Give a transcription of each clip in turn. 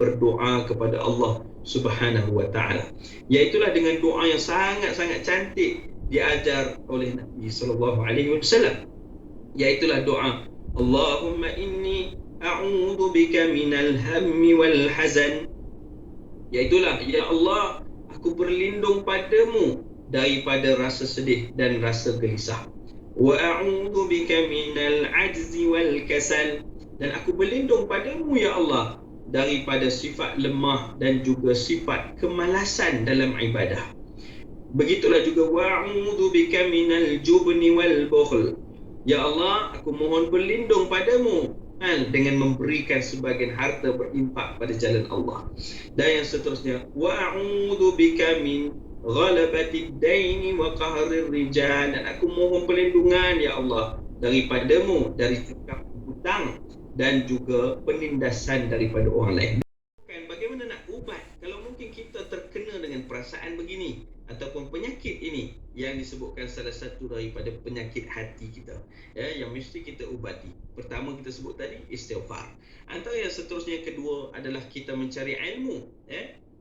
berdoa kepada Allah Subhanahu wa taala. Iaitulah dengan doa yang sangat-sangat cantik diajar oleh Nabi sallallahu alaihi wasallam. Iaitulah doa Allahumma inni a'udzu bika minal hammi wal hazan. Iaitulah ya Allah, aku berlindung padamu daripada rasa sedih dan rasa gelisah. Wa a'udzu bika minal ajzi wal kasal. Dan aku berlindung padamu ya Allah daripada sifat lemah dan juga sifat kemalasan dalam ibadah. Begitulah juga wa'udzu bika minal jubni wal bukhl. Ya Allah, aku mohon berlindung padamu dengan memberikan sebagian harta berinfak pada jalan Allah. Dan yang seterusnya wa'udzu bika min ghalabatid daini wa qahrir rijal. Dan aku mohon perlindungan ya Allah daripadamu dari cekap hutang dan juga penindasan daripada orang lain. Bagaimana nak ubat kalau mungkin kita terkena dengan perasaan begini ataupun penyakit ini yang disebutkan salah satu daripada penyakit hati kita yang mesti kita ubati. Pertama kita sebut tadi istighfar. Antara yang seterusnya yang kedua adalah kita mencari ilmu,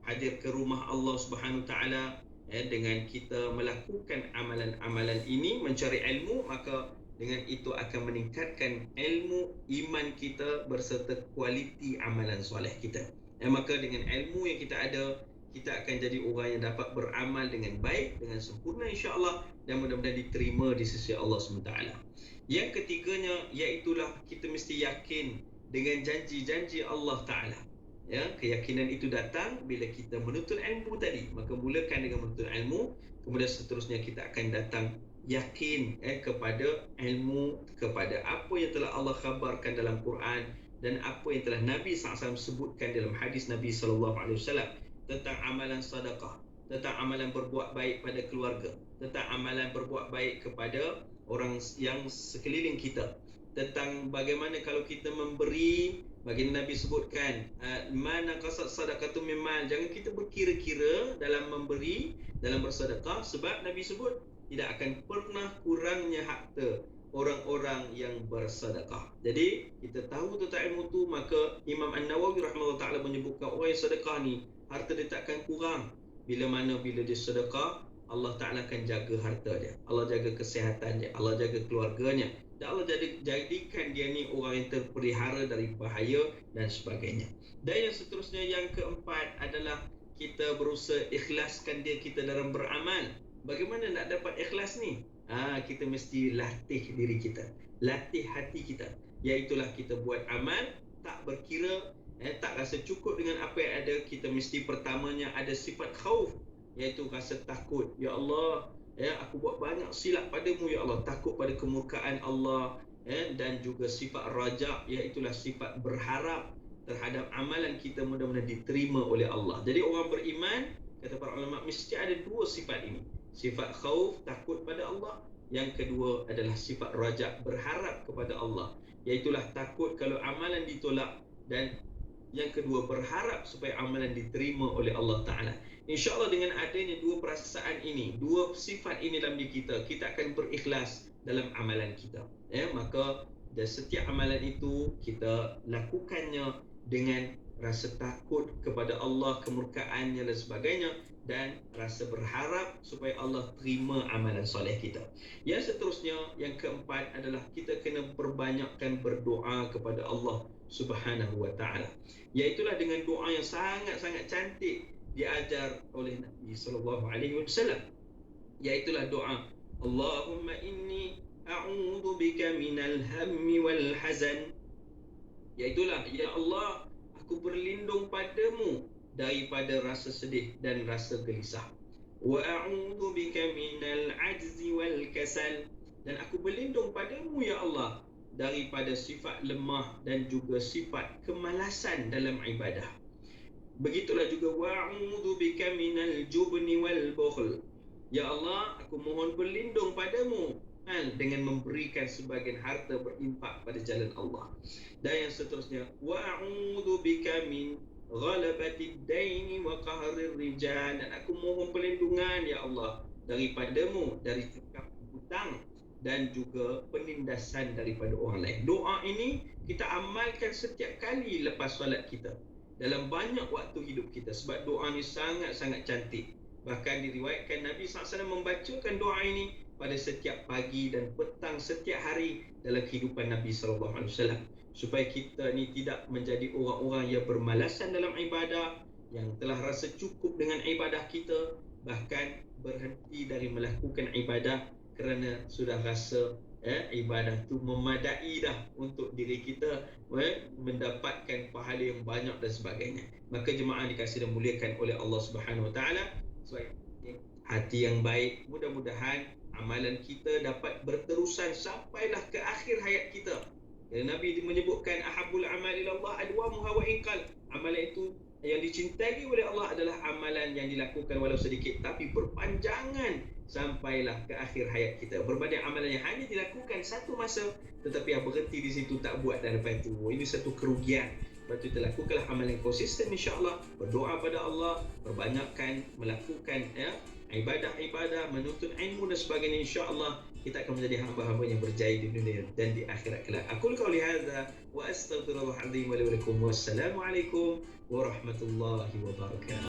hadir ke rumah Allah Subhanahu taala dengan kita melakukan amalan-amalan ini, mencari ilmu, maka dengan itu akan meningkatkan ilmu iman kita berserta kualiti amalan soleh kita. Maka dengan ilmu yang kita ada, kita akan jadi orang yang dapat beramal dengan baik, dengan sempurna insya-Allah, dan mudah-mudahan diterima di sisi Allah SWT. Yang ketiganya iaitulah kita mesti yakin dengan janji-janji Allah Ta'ala. Keyakinan itu datang bila kita menuntut ilmu tadi. Maka mulakan dengan menuntut ilmu, kemudian seterusnya kita akan datang yakin kepada ilmu, kepada apa yang telah Allah khabarkan dalam Quran dan apa yang telah Nabi SAW sebutkan dalam hadis Nabi SAW tentang amalan sedekah, tentang amalan berbuat baik pada keluarga, tentang amalan berbuat baik kepada orang yang sekeliling kita, tentang bagaimana kalau kita memberi. Baginda Nabi sebutkan mana qasad sadaqatu min mal, jangan kita berkira-kira dalam memberi, dalam bersedekah, sebab Nabi sebut tidak akan pernah kurangnya harta orang-orang yang bersedekah. Jadi kita tahu tentang ilmu tu, maka Imam An-Nawawi rahimahullah ta'ala menyebutkan orang yang sedekah ni harta dia takkan kurang. Bila dia sedekah, Allah Ta'ala akan jaga harta dia, Allah jaga kesihatan dia, Allah jaga keluarganya, dan Allah jadikan dia ni orang yang terpelihara dari bahaya dan sebagainya. Dan yang seterusnya yang keempat adalah kita berusaha ikhlaskan diri kita dalam beramal. Bagaimana nak dapat ikhlas ni? Kita mesti latih diri kita, latih hati kita. Iaitulah kita buat amal tak berkira, tak rasa cukup dengan apa yang ada. Kita mesti pertamanya ada sifat khauf, iaitu rasa takut. Ya Allah, aku buat banyak silap padamu ya Allah, takut pada kemurkaan Allah. Dan juga sifat raja, iaitulah sifat berharap terhadap amalan kita mudah-mudahan diterima oleh Allah. Jadi orang beriman, kata para ulama, mesti ada dua sifat ini. Sifat khauf, takut pada Allah. Yang kedua adalah sifat raja, berharap kepada Allah. Iaitulah takut kalau amalan ditolak, dan yang kedua berharap supaya amalan diterima oleh Allah Ta'ala. InsyaAllah dengan adanya dua perasaan ini, dua sifat ini dalam diri kita, kita akan berikhlas dalam amalan kita. Maka dan setiap amalan itu kita lakukannya dengan rasa takut kepada Allah, kemurkaannya dan sebagainya, dan rasa berharap supaya Allah terima amalan soleh kita. Yang seterusnya, yang keempat adalah kita kena perbanyakkan berdoa kepada Allah Subhanahu wa ta'ala. Iaitulah dengan doa yang sangat-sangat cantik diajar oleh Nabi sallallahu alaihi wasallam. Iaitulah doa Allahumma inni a'udzu bika minal hammi wal hazan. Iaitulah ya Allah, aku berlindung padamu daripada rasa sedih dan rasa gelisah. Wa a'udzu bika minal ajzi wal kasal. Dan aku berlindung padamu ya Allah daripada sifat lemah dan juga sifat kemalasan dalam ibadah. Begitulah juga wa'udzu bika minal jubni wal bukhl. Ya Allah, aku mohon berlindung padamu dengan memberikan sebagian harta berinfak pada jalan Allah. Dan yang seterusnya wa'udzu bika min ghalabatid daini wa qahrir rijal. Dan aku mohon perlindungan ya Allah daripadamu dari cekap hutang dan juga penindasan daripada orang lain. Doa ini kita amalkan setiap kali lepas solat kita. dalam banyak waktu hidup kita, sebab doa ni sangat-sangat cantik. Bahkan diriwayatkan Nabi SAW membacakan doa ini pada setiap pagi dan petang setiap hari dalam kehidupan Nabi SAW, supaya kita ni tidak menjadi orang-orang yang bermalasan dalam ibadah, yang telah rasa cukup dengan ibadah kita, bahkan berhenti dari melakukan ibadah kerana sudah rasa ibadah tu memadai dah untuk diri kita mendapatkan pahala yang banyak dan sebagainya. Maka jemaah dikasihi dan muliakan oleh Allah Subhanahu Wa Taala, hati yang baik, mudah-mudahan amalan kita dapat berterusan sampailah ke akhir hayat kita. Nabi menyebutkan ahabul amal ila Allah adwamuha wa inqal. Amalan itu yang dicintai oleh Allah adalah amalan yang dilakukan walau sedikit tapi berpanjangan sampailah ke akhir hayat kita, berbanding amalan yang hanya dilakukan satu masa tetapi yang berhenti di situ, tak buat dan lepas itu. Ini satu kerugian. Sebab itu kita lakukanlah amalan yang konsisten, insya-Allah, berdoa pada Allah, perbanyakkan melakukan ibadah-ibadah, menuntut ilmu dan sebagainya, insya-Allah kita akan menjadi hamba-hamba yang berjaya di dunia dan di akhirat kelak. Aku qauli hadza wa astaghfirullahal azim wa lakum. Wassalamualaikum warahmatullahi wabarakatuh.